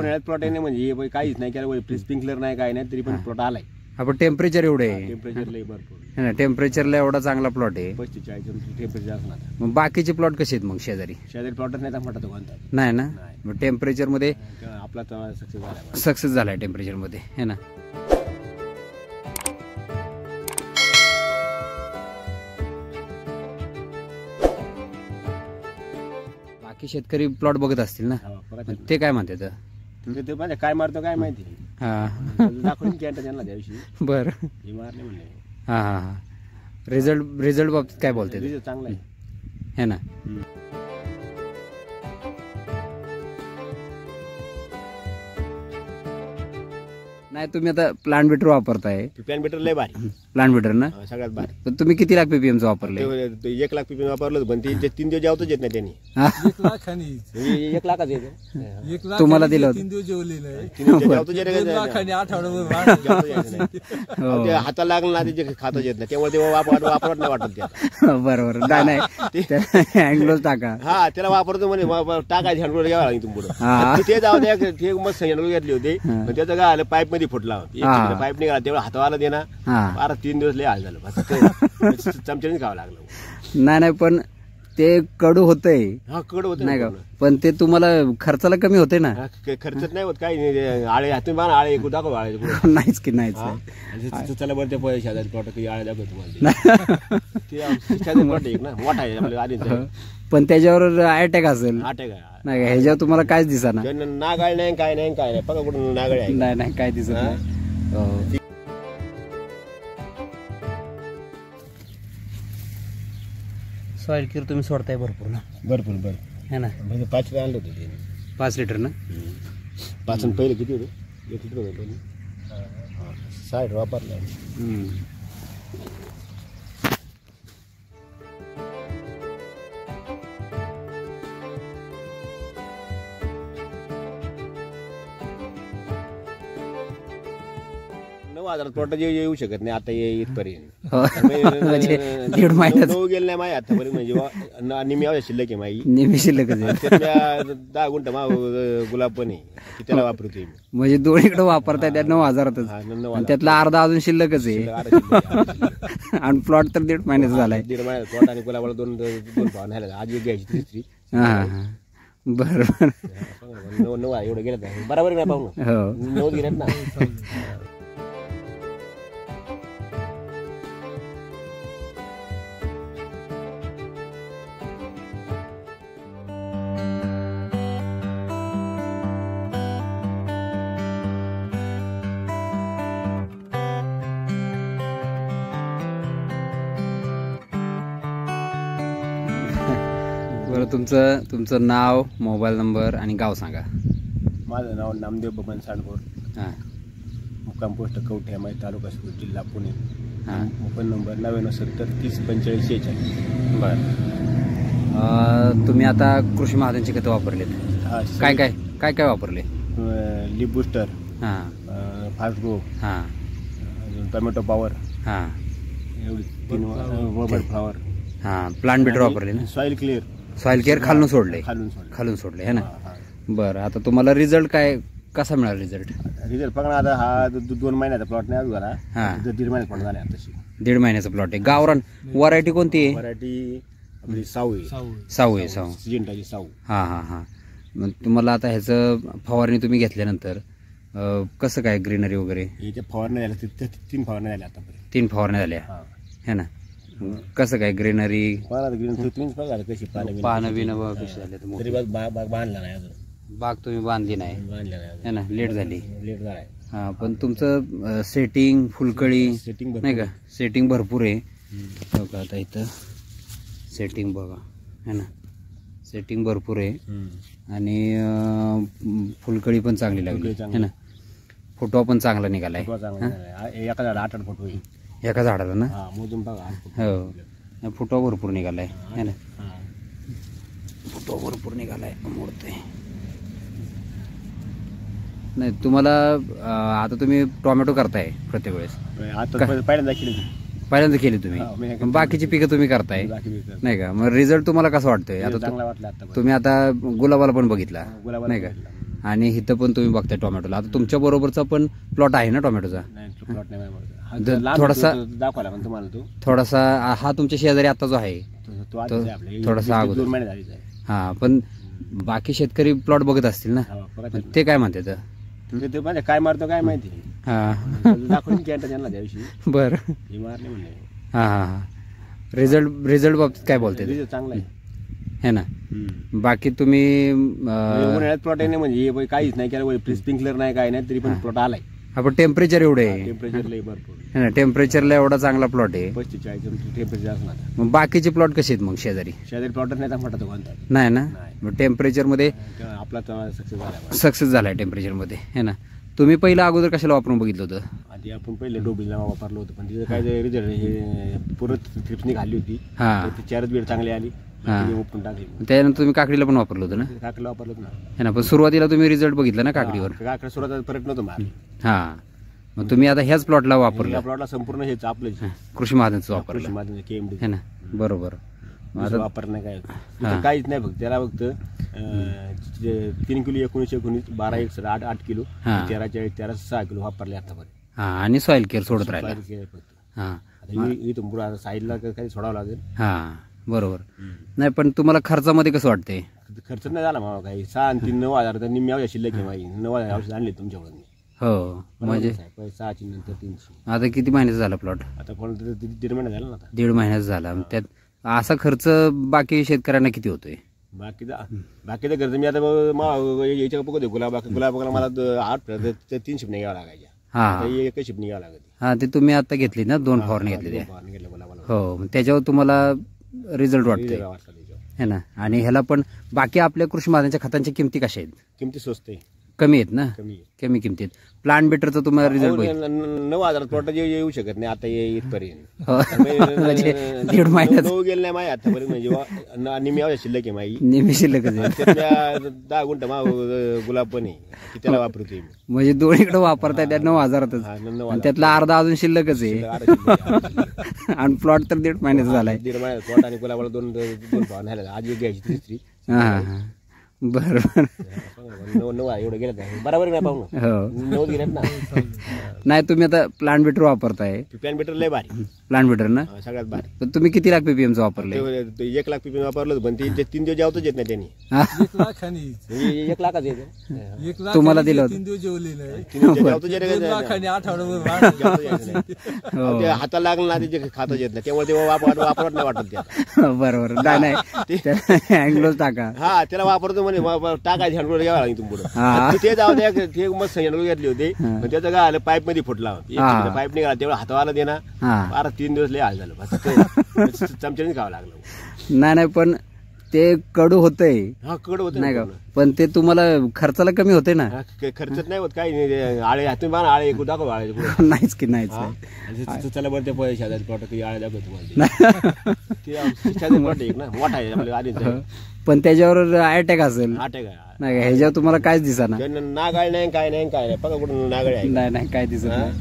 उन्हाळ्यात प्लॉट आहे म्हणजे काहीच नाही केलं, स्प्रिंकलर नाही काय नाही तरी पण प्लॉट आलाय. आपण टेम्परेचर एवढे आहे, टेम्परेचर लय भरपूर है ना, टेम्परेचरला एवढा चांगला प्लॉट आहे. 45 टेम्परेचर असणार. मग बाकीचे प्लॉट कसे आहेत मग शेजारी? शेजारी प्लॉटच नाही मोठा तो कोणता नाही ना. मग टेम्परेचर मध्ये आपला सक्सेस झालाय टेम्परेचर मध्ये, है ना. बाकी शेतकरी प्लॉट बघत असतील ना, ते काय म्हणतात? ते माझ्या काय मारतो काय माहिती. दाखवून त्यांना त्याविषयी बर. हे मारले म्हणले. हा हा हा. रिझल्ट बाबतीत काय बोलते? रिझल्ट चांगला आहे, है ना. नाही तुम्ही आता प्लांट बेटर वापरताय. प्लॅन बेटर लय भारी, प्लांट बेटर ना सगळ्यात भारी. पण तुम्ही किती लाख पीपीएमचं वापरले? 1 लाख पीपीएम वापरलं, पण ते 3 दिवस जेवतच येत नाही त्यांनी. 1 लाखाच येतं तुम्हाला दिलं होतं. 3 दिवस जेवलेलं आहे, 3 दिवस जेवतच येत नाही. ते हाताला लागलं ना ते खातच येत नाही, त्यामुळे ते वापरत नाही वाटत ते. बरोबर. नाही हँडग्लोव्ह टाका. हा त्याला वापरतो म्हणे, टाकायचे हँडग्लोव्ह घ्यावा लागेल तुम्ही. ते जाऊ द्या, ते मस्त हँडग्लोव्ह घेतले होते, पण त्याचं काय आलं पाईप मध्ये फुटला, पाईप निघाला तेवढा हातावाला दे ना. 3 दिवस लय हाल झालं, चमच्याने खावं लागलं. नाही पण ते कडू होतंय. हा कडू होत नाही का, पण ते तुम्हाला खर्चाला कमी होते ना. खर्च नाही होत काही. आळे हातून बाण आळे दाखव, आळे नाहीच की नाहीच. चला बरं, ते शेजारी प्लॉट आळे दाखव तुम्हाला. ते प्लॉट एक ना मोठा आहे आधी, पण त्याच्यावर अटॅक असेल. अटॅक नाही ह्याच्यावर तुम्हाला कायच दिसा ना. नागाळ नाही काय नाही काय नाही, बघा कुठून नागाळ आहे. नाही काय दिसत नाही. सॉइल केअर तुम्ही सोडताय भरपूर ना? भरपूर है ना. म्हणजे 5 लिटर आणलं होतं ते. 5 लिटर ना. 5 पहिले किती होतं? 1 लिटर होतं पहिले. 60 वापरलं. प्लॉट येऊ शकत नाही आता इथपर्यंत. 1.5 महिन्यात गेलं नाही माझ्या आतापर्यंत, म्हणजे निम्या शिल्लक आहे माझी. नेहमी शिल्लक 10 गुंठ गुलाब पण आहे, त्याला वापरतोय. म्हणजे दोन्हीकडे वापरताय त्या 9,000च, त्यातला अर्धा अजून शिल्लकच आहे. आणि प्लॉट तर 1.5 महिन्याचा झालाय. 1.5 महिन्यात प्लॉट आणि गुलाबाला दोन भाव नाही. आज एक घ्यायची, तिसरी. बरोबर. 9 एवढं गेलं नाही बरोबर नाही पाहून. 9 गेल्यात ना. बरं, तुमचं नाव, मोबाईल नंबर आणि गाव सांगा. माझं नाव नामदेव बबन सांडभोर. हां. मुक्काम पोस्ट कवठेमाई, तालुका सुरत, जिल्हा पुणे. हां. Mobile number 9970 30 45 46. बरं. तुम्ही आता कृषी महाजनची खतं वापरलेत? काय काय काय काय वापरले? लिप बुस्टर, हां, फास्ट ग्रो, हां, टोमॅटो पॉवर, हां, एवढी 3 वर्बल फ्लॉवर. हां. प्लांट बेटर वापरले ना. Soil clear. सॉइल केअर खालून सोडले. खालून सोडले है ना. बरं. आता तुम्हाला रिझल्ट काय कसा मिळाला? रिझल्ट बघा आता हा 2 महिन्याचा प्लॉट नाही अजून झाला. हां. 1.5 महिन्यात प्लॉट झाला तशी. 1.5 महिन्याचा प्लॉट आहे. गावरान व्हरायटी कोणती आहे? व्हरायटी आपली साऊ आहे. सिजंटाची साऊ. हां हां हां. मग तुम्हाला आता ह्याचं फवारणी तुम्ही घेतल्यानंतर कसं काय ग्रीनरी वगैरे? याच्या फवारण्या झाल्या 3 फवारण्या झाल्या आतापर्यंत. 3 फवारण्या झाल्या है ना. कसं काय ग्रीनरी? कशी पानं बिनं कशी झाले? बाग बांधला नाही अजून. बाग तुम्ही बांधली नाही है ना. लेट झाली. झालाय. हां. पण तुमचं सेटिंग, फुलकळी नाही का, सेटिंग भरपूर आहे. बघा आता इथं सेटिंग बघा है ना. सेटिंग भरपूर आहे आणि फुलकळी पण चांगली लागली है ना. फुटवा पण चांगला निघालाय. एका झाडा 8 फुट होईल. एका झाडाला ना. मोजून बघा. हो. फुटवा भरपूर निघालाय है ना. फुटवा भरपूर निघालाय. मोडते नाही. तुम्हाला आता तुम्ही टोमॅटो करताय प्रत्येक वेळेस? पहिल्यांदा केली तुम्ही. बाकीची पिकं तुम्ही करताय नाही का. मग रिझल्ट तुम्हाला कसं वाटतंय? आता तुम्ही आता गुलाबाला पण बघितला नाही का. आणि इथं पण तुम्ही बघताय टोमॅटोला. आता तुमच्या बरोबरचा पण प्लॉट आहे ना टोमॅटोचा? प्लॉट नाही थोडासा दाखवायला पण तुम्हाला तो थोडासा हा तुमच्या शेजारी आता जो आहे तो आधीच आहे आपल्या. थोडासा अगोदर. 2 महिने झालीच आहे. हा, पण बाकी शेतकरी प्लॉट बघत असतील ना, ते काय म्हणतात? ते म्हणजे काय मारतो काय माहिती. हा दाखवून कॅन्टर त्यांना त्या दिवशी बरं. हे मारले म्हणले. हा हा हा. रिझल्ट बाबतीत काय बोलते रिझल्ट चांगला आहे है ना? बाकी तुम्ही उन्हाळ्यात प्लॉट आहे म्हणजे हे काहीच नाही केलं, स्प्रिंकलर नाही काय नाही तरी पण प्लॉट आलाय. आपण टेम्परेचर एवढे आहे टेम्परेचर लई भरपूर है ना, टेम्परेचरला एवढा चांगला प्लॉट आहे. 45 टेम्परेचर असणार. मग बाकीचे प्लॉट कसे आहेत मग शेजारी? शेजारी प्लॉटच नाही म्हणतात कोणता नाही ना. मग टेम्परेचर मध्ये आपला सक्सेस झालाय टेम्परेचर मध्ये है ना. तुम्ही पहिला अगोदर कशाला वापरून बघितलं होतं? आधी आपण पहिले डोबीला वापरलं होतं, पण तिथं काय रिझल्ट हे परत थ्रिप्सनी खाल्ली होती. हा, ती 4 बीड चांगली आली. उपटून टाकली. त्यानंतर तुम्ही काकडीला पण वापरलं होतं ना? काकडीला वापरलं ना है ना. पण सुरुवातीला तुम्ही रिझल्ट बघितला ना काकडीवर? काकडे सुरुवात परत नव्हतं मारली. हा, मग तुम्ही आता ह्याच प्लॉटला वापरलं? प्लॉटला संपूर्ण हेच आपलं कृषी महाजनचं वापरलं KMD है ना. बरोबर. वापर नाही काय काहीच नाही, फक्त त्याला फक्त 3 किलो 19 12 1 8 किलो 13 6 किलो वापरले आतापर्यंत. हा, आणि सॉइल केअर सोडत राहिला. हा, इथून पुढे साईडला काही सोडावं लागेल. हा बरोबर. नाही पण तुम्हाला खर्चामध्ये कसं वाटतंय? खर्च नाही झाला मला काही. 6 आणि 3 9,000 तर निम्म्या शिल्लक आहे माझी. 9,000 औषध आणले तुमच्याकडून. हो, म्हणजे 6ची नंतर 300. आता किती महिन्याचा झाला प्लॉट? आता पण 1.5 महिना झाला ना. आता 1.5 महिन्याचा झाला. त्यात असा खर्च बाकी शेतकऱ्यांना किती होतोय? बाकीचा खर्च मी आता याच्या बघतो गुलाबाला मला 3 शिपणी घ्यावं लागायच्या. हा, 1 शिपणी घ्यावं लागत. हा, ते तुम्ही आता घेतली ना, 2 फवारणी घेतली. हो, मग त्याच्यावर तुम्हाला रिझल्ट वाटतोय है ना. आणि ह्याला पण बाकी आपल्या कृषी महाजनच्या खतांच्या किमती कशा आहेत? किमती स्वस्त आहे, कमी आहेत ना? कमी किमतीत. प्लांट बेटरचा तुम्हाला रिझल्ट 9,000 प्लॉट येऊ शकत नाही आता इथपर्यंत. म्हणजे 1.5 महिन्यात गेलं नाही माझी आतापर्यंत. म्हणजे निम्मी शिल्लक आहे माझी. नेहमी शिल्लक 10 गुंठ गुलाब पण आहे, त्याला वापरतोय मी. म्हणजे दोन्हीकडे वापरताय त्या 9,000तच. त्यातला अर्धा अजून शिल्लकच आहे. आणि प्लॉट तर 1.5 महिन्याचा झालाय. 1.5 महिन्यात प्लॉट आणि गुलाबाला 2 फवारणी. आज एक घ्यायची, तिसरी. हा, बरोबर. 9 एवढं गेलं बरोबर नाही पाहून. हो, 9 गेलेत ना. नाही तुम्ही आता प्लांट बेटर वापरताय. प्लॅन बेटर लय भारी. प्लांट बेटर ना सगळ्यात भारी. पण तुम्ही किती लाख PPM चं वापरले? 1 लाख PPM वापरलं होतं, पण ते 3 दिवस जेवतच येत नाही त्यांनी. 1 लाखाच येत तुम्हाला दिलं होतं? 3 दिवस हाताला लागलं ना ते खातच येत नाही, त्यामुळे ते वापरत नाही वाटत ते. बरोबर. नाही अँग्लोज टाका. हा, त्याला वापरतो म्हणे टाकायचे हँडलोड घ्यावा लागेल तुम्ही. ते जाऊ द्या, ते मस्त हँडलोड घेतले होते. पण त्याचं काय आलं, पाईप मध्ये फुटला. पाईप निघाला तेवढं हातावाला दे ना. 3 दिवस लय हाल झालं. चमच्याने खावं लागलं. नाही पण ते कडू होतंय. हा, कडू होत नाही का, पण ते तुम्हाला खर्चाला कमी होते ना. खर्चच नाही होत काही नाही. आळे हातून बाण आळे दाखव. आळे नाहीच की नाहीच. चला बरं ते पैसे शेजारी प्लॉट आळे दाखव तुम्हाला. प्लॉट एक ना मोठा आहे आपल्या आधीच. पण त्याच्यावर अटॅक असेल. अटॅक नाही का, ह्याच्यावर तुम्हाला काहीच दिसा ना. नागाळ नाही काय नाही बघा कुठून नागाळ आहे. नाही काय दिसत नाही.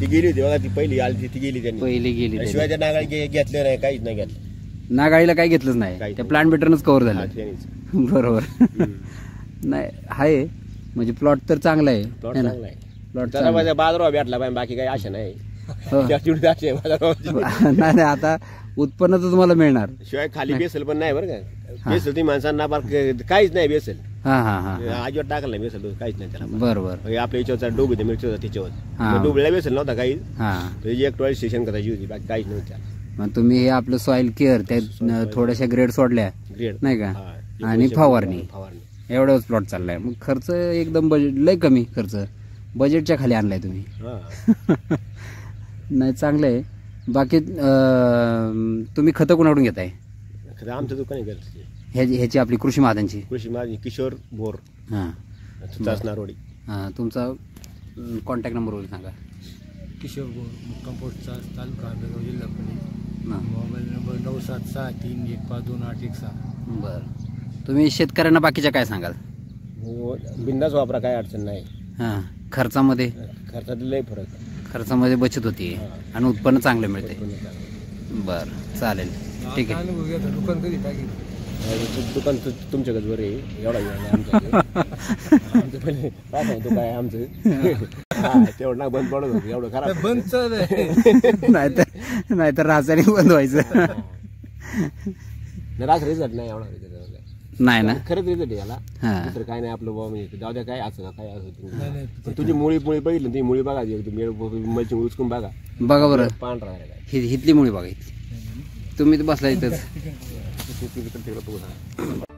ती गेली होती बघा, ती पहिली आली ती गेली. त्यांनी पहिली गेली. शिवाय त्या नागाळ घेतले नाही, काहीच नाही घेतलं. नागाळीला काही घेतलंच नाही. त्या प्लांट बेटरनच कव्हर झालं. बरोबर. नाही आहे म्हणजे प्लॉट तर चांगला आहे. प्लॉट चांगला आहे. प्लॉट बाजारावर भेटला पाहिजे, बाकी काही आशा नाही. नाही आता उत्पन्न तर तुम्हाला मिळणार. शिवाय खाली बेसल पण नाही बरं का. बेसल ती माणसांना काहीच नाही बेसल. आजीवर टाकलं नाही बेसल, काहीच नाही त्याला. बरोबर. आपल्या याच्यावर डोबी मिरची होता त्याच्यावर. डोबीला बेसल नव्हता काही. एक टॉयलेट स्टेशन करायची होती, बाकी काहीच नव्हतं. मग तुम्ही हे आपलं सॉइल केअर त्या थोड्याशा ग्रेड सोडल्या नाही का, आणि फवारणी एवढाच प्लॉट चाललाय. मग खर्च एकदम बजेट लय कमी. खर्च बजेटच्या खाली आणलाय तुम्ही. नाही चांगलं आहे. बाकी तुम्ही खतं कोणाकडून घेताय? आमचं दुकान आहे ह्याची आपली कृषी महाजनची. किशोर बोर. नारोडी. तुमचा कॉन्टॅक्ट नंबर वगैरे सांगा. किशोर बोर, मुक्काम पोस्ट, तालुका आंबेगाव, जिल्हा पुणे. Mobile number 9763152816. बरं. तुम्ही शेतकऱ्यांना बाकीच्या काय सांगाल? बिंदास वापरा, काय अडचण नाही. खर्चामध्ये लय फरक. खर्चामध्ये बचत होती आणि उत्पन्न चांगलं मिळते. बरं चालेल, ठीक आहे. दुकान कधी टाकेल. दुकान तुमच्याकडे बरे एवढा आमचं पहिले दुकान आहे आमचं तेवढं ना बंद पडत होतं एवढं खराब बंद नाहीतर रासायनिक बंद व्हायचं रास रिझल्ट नाही एवढा नाही ना खरंच रिझल्ट आहे याला दुसरं काय नाही आपलं बाबा म्हणजे जाऊ द्या काय असं काय असं तुझी मुळी बघितली ती मुळी बघा मच्छी उचकून बघा बरं पांढरा हितली मुळी बघा तुम्ही तर बसला इथंच तिकडे